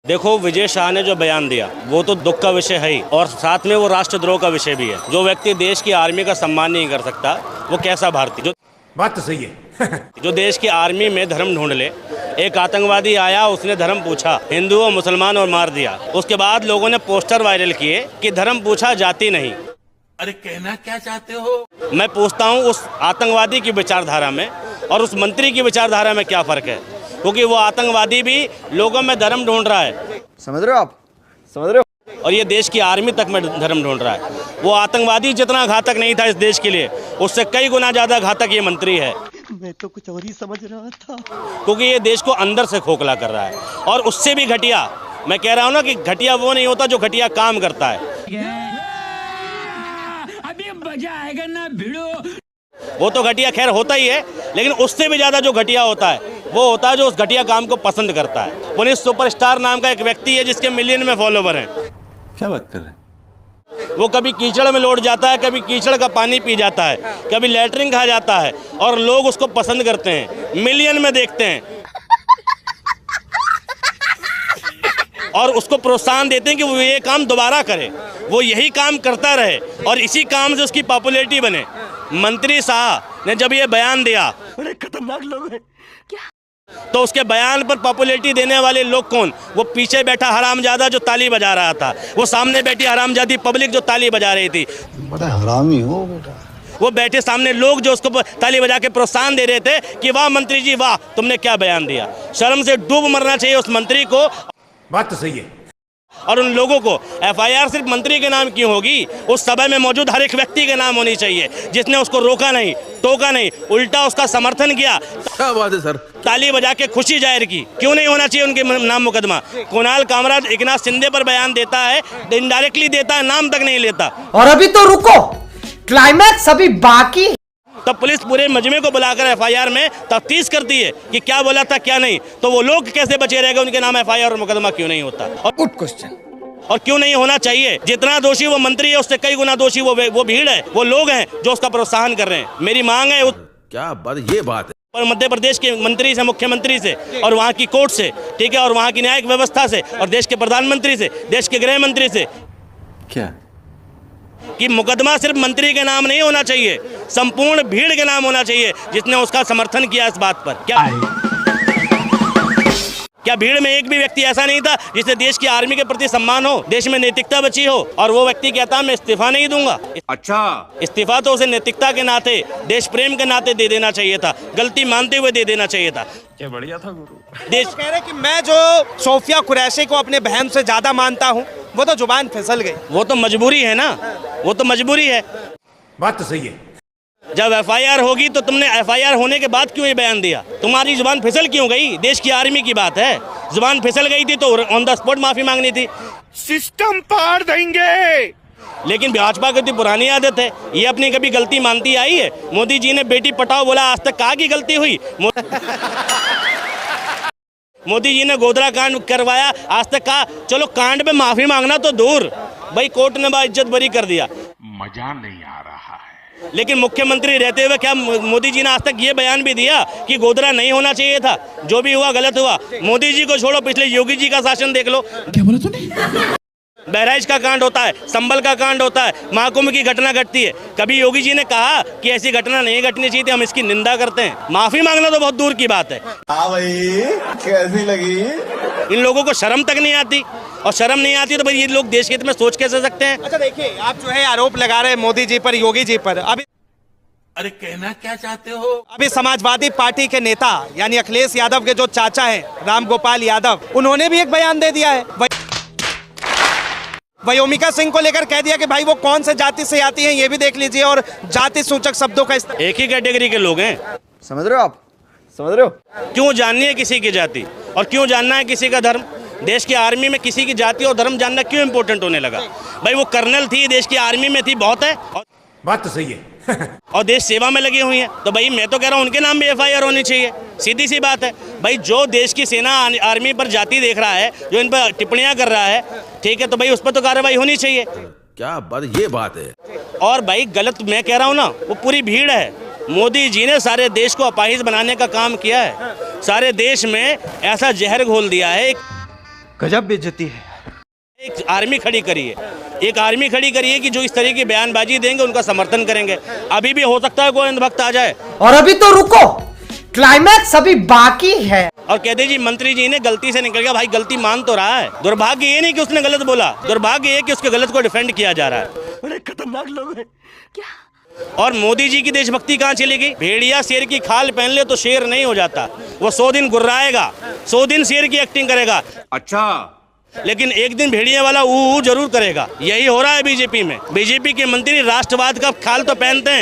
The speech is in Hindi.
देखो, विजय शाह ने जो बयान दिया वो तो दुख का विषय है ही, और साथ में वो राष्ट्रद्रोह का विषय भी है। जो व्यक्ति देश की आर्मी का सम्मान नहीं कर सकता वो कैसा भारतीय। जो बात तो सही है। जो देश की आर्मी में धर्म ढूंढ ले। एक आतंकवादी आया, उसने धर्म पूछा, हिंदू और मुसलमान, और मार दिया। उसके बाद लोगों ने पोस्टर वायरल किए कि धर्म पूछा जाति नहीं। अरे कहना क्या चाहते हो? मैं पूछता हूँ उस आतंकवादी की विचारधारा में और उस मंत्री की विचारधारा में क्या फर्क है, क्योंकि वो आतंकवादी भी लोगों में धर्म ढूंढ रहा है। समझ रहे हो आप? समझ रहे हो? और ये देश की आर्मी तक में धर्म ढूंढ रहा है। वो आतंकवादी जितना घातक नहीं था इस देश के लिए, उससे कई गुना ज्यादा घातक ये मंत्री है। मैं तो कुछ और ही समझ रहा था, क्योंकि ये देश को अंदर से खोखला कर रहा है। और उससे भी घटिया, मैं कह रहा हूँ ना कि घटिया वो नहीं होता जो घटिया काम करता है। अभी मजा आएगा ना भिड़ो। वो तो घटिया खैर होता ही है, लेकिन उससे भी ज्यादा जो घटिया होता है वो होता है जो उस घटिया काम को पसंद करता है। पुलिस सुपरस्टार नाम का एक व्यक्ति है जिसके मिलियन में फॉलोवर हैं। क्या बात कर रहे हैं? वो कभी कीचड़ में लौट जाता है, कभी कीचड़ का पानी पी जाता है, कभी लैटरिन खा जाता है, और लोग उसको पसंद करते हैं, मिलियन में देखते हैं और उसको प्रोत्साहन देते हैं कि वो ये काम दोबारा करे, वो यही काम करता रहे और इसी काम से उसकी पॉपुलैरिटी बने। मंत्री साहब ने जब ये बयान दिया, बड़े खतरनाक लोग हैं। तो उसके बयान पर पॉपुलैरिटी देने वाले लोग कौन? वो पीछे बैठा हरामजादा जो ताली बजा रहा था, वो सामने बैठी हरामजादी पब्लिक जो ताली बजा रही थी। बड़ा हरामी हो बेटा। वो बैठे सामने लोग जो उसको ताली बजा के प्रोत्साहन दे रहे थे कि वाह मंत्री जी वाह, तुमने क्या बयान दिया। शर्म से डूब मरना चाहिए उस मंत्री को। बात तो सही है। और उन लोगों को एफआईआर सिर्फ मंत्री के नाम क्यों होगी? उस सभा में मौजूद हर एक व्यक्ति के नाम होनी चाहिए जिसने उसको रोका नहीं, टोका नहीं, उल्टा उसका समर्थन किया, क्या बात है सर? ताली बजा के खुशी जाहिर की। क्यों नहीं होना चाहिए उनके नाम मुकदमा? कुणाल कामराज एकनाथ शिंदे पर बयान देता है, इनडायरेक्टली देता है, नाम तक नहीं लेता। और अभी तो रुको, क्लाइमैक्स अभी बाकी। तब पुलिस पूरे मजमे को बुलाकर एफआईआर में तफ्तीश करती है कि क्या बोला था क्या नहीं। तो वो लोग कैसे बचे रहेंगे? उनके नाम एफआईआर और मुकदमा क्यों नहीं होता? और गुड क्वेश्चन। और क्यों नहीं होना चाहिए? जितना दोषी वो मंत्री है उससे कई गुना दोषी वो भीड़ है, वो लोग हैं जो उसका प्रोत्साहन कर रहे हैं। मेरी मांग है क्या बात, ये बात है, और मध्य प्रदेश के मंत्री से, मुख्यमंत्री से, और वहाँ की कोर्ट से, ठीक है, और वहाँ की न्यायिक व्यवस्था से, और देश के प्रधानमंत्री से, देश के गृह मंत्री से, क्या कि मुकदमा सिर्फ मंत्री के नाम नहीं होना चाहिए, संपूर्ण भीड़ के नाम होना चाहिए जिसने उसका समर्थन किया इस बात पर। क्या भीड़ में एक भी व्यक्ति ऐसा नहीं था जिसे देश की आर्मी के प्रति सम्मान हो, देश में नैतिकता बची हो, और वो व्यक्ति कहता मैं इस्तीफा नहीं दूंगा? अच्छा, इस्तीफा तो उसे नैतिकता के नाते, देश प्रेम के नाते दे देना चाहिए था, गलती मानते हुए दे देना चाहिए था। क्या बढ़िया था गुरु। देश कह रहे कि मैं जो सोफिया कुरैशी को अपने बहन से ज्यादा मानता हूँ, वो तो जुबान फिसल गई। वो तो मजबूरी है ना, वो तो मजबूरी है। बात तो सही है। जब एफआईआर होगी तो तुमने एफआईआर होने के बाद क्यों ये बयान दिया? तुम्हारी जुबान फिसल क्यों गई? देश की आर्मी की बात है, जुबान फिसल गई थी तो ऑन द स्पॉट माफी मांगनी थी। सिस्टम पाड़ देंगे। लेकिन भाजपा की तो पुरानी आदत है, ये अपनी कभी गलती मानती आई है? मोदी जी ने बेटी पटाओ बोला, आज तक कहा कि गलती हुई? मोदी जी ने गोधरा कांड करवाया, आज तक कहा चलो कांड पे माफी मांगना तो दूर, भाई कोर्ट ने इज्जत बरी कर दिया। मजा नहीं आ रहा है। लेकिन मुख्यमंत्री रहते हुए क्या मोदी जी ने आज तक ये बयान भी दिया कि गोधरा नहीं होना चाहिए था? जो भी हुआ गलत हुआ। मोदी जी को छोड़ो, पिछले योगी जी का शासन देख लो। क्या बोला तूने? बहराइच का कांड होता है, संभल का कांड होता है, महाकुंभ की घटना घटती है, कभी योगी जी ने कहा कि ऐसी घटना नहीं घटनी चाहिए थी? हम इसकी निंदा करते हैं। माफी मांगना तो बहुत दूर की बात है। हाँ भाई, कैसी लगी? इन लोगों को शर्म तक नहीं आती, और शर्म नहीं आती तो भाई ये लोग देश के हित में सोच कैसे सकते हैं? अच्छा देखिए, आप जो है आरोप लगा रहे हैं मोदी जी पर, योगी जी पर। अरे कहना क्या चाहते हो? अभी समाजवादी पार्टी के नेता यानी अखिलेश यादव के जो चाचा हैं, राम गोपाल यादव, उन्होंने भी एक बयान दे दिया है। वयोमिका सिंह को लेकर कह दिया कि भाई वो कौन से जाति से आती हैं ये भी देख लीजिए, और जाति सूचक शब्दों का एक ही कैटेगरी के लोग हैं। समझ रहे हो आप? समझ रहे हो? क्यों जाननी है किसी की जाति, और क्यों जानना है किसी का धर्म? देश की आर्मी में किसी की जाति और धर्म जानना क्यों इंपॉर्टेंट होने लगा? भाई वो कर्नल थी, देश की आर्मी में थी, बहुत है, बात तो सही है। और देश सेवा में लगी हुई है। तो भाई मैं तो कह रहा हूँ उनके नाम भी एफआईआर होनी चाहिए, सीधी सी बात है। भाई जो देश की सेना आर्मी पर जाति देख रहा है, जो इन पर टिप्पणियां कर रहा है, ठीक है, तो भाई उस पर तो कार्रवाई होनी चाहिए। क्या बात, ये बात है। और भाई गलत मैं कह रहा हूँ ना, वो पूरी भीड़ है। मोदी जी ने सारे देश को अपाहिज बनाने का काम किया है, सारे देश में ऐसा जहर घोल दिया है। गजब बेइज्जती है। एक आर्मी खड़ी करी है, एक आर्मी खड़ी करी है कि जो इस तरह की बयानबाजी देंगे उनका समर्थन करेंगे। अभी भी हो सकता है कोई अंधभक्त आ जाए और अभी तो रुको, क्लाइमैक्स अभी बाकी है। और कहते जी मंत्री जी ने गलती से निकल गया। भाई गलती मान तो रहा है। दुर्भाग्य ये नहीं कि उसने गलत बोला, दुर्भाग्य ये कि उसके गलत को डिफेंड किया जा रहा है। बड़े खतरनाक लोग हैं। और मोदी जी की देशभक्ति कहाँ चली गई? भेड़िया शेर की खाल पहन ले तो शेर नहीं हो जाता। वो 100 दिन गुर्राएगा, 100 दिन शेर की एक्टिंग करेगा, अच्छा, लेकिन एक दिन भेड़िया वाला ऊ जरूर करेगा। यही हो रहा है बीजेपी में। बीजेपी के मंत्री राष्ट्रवाद का खाल तो पहनते हैं,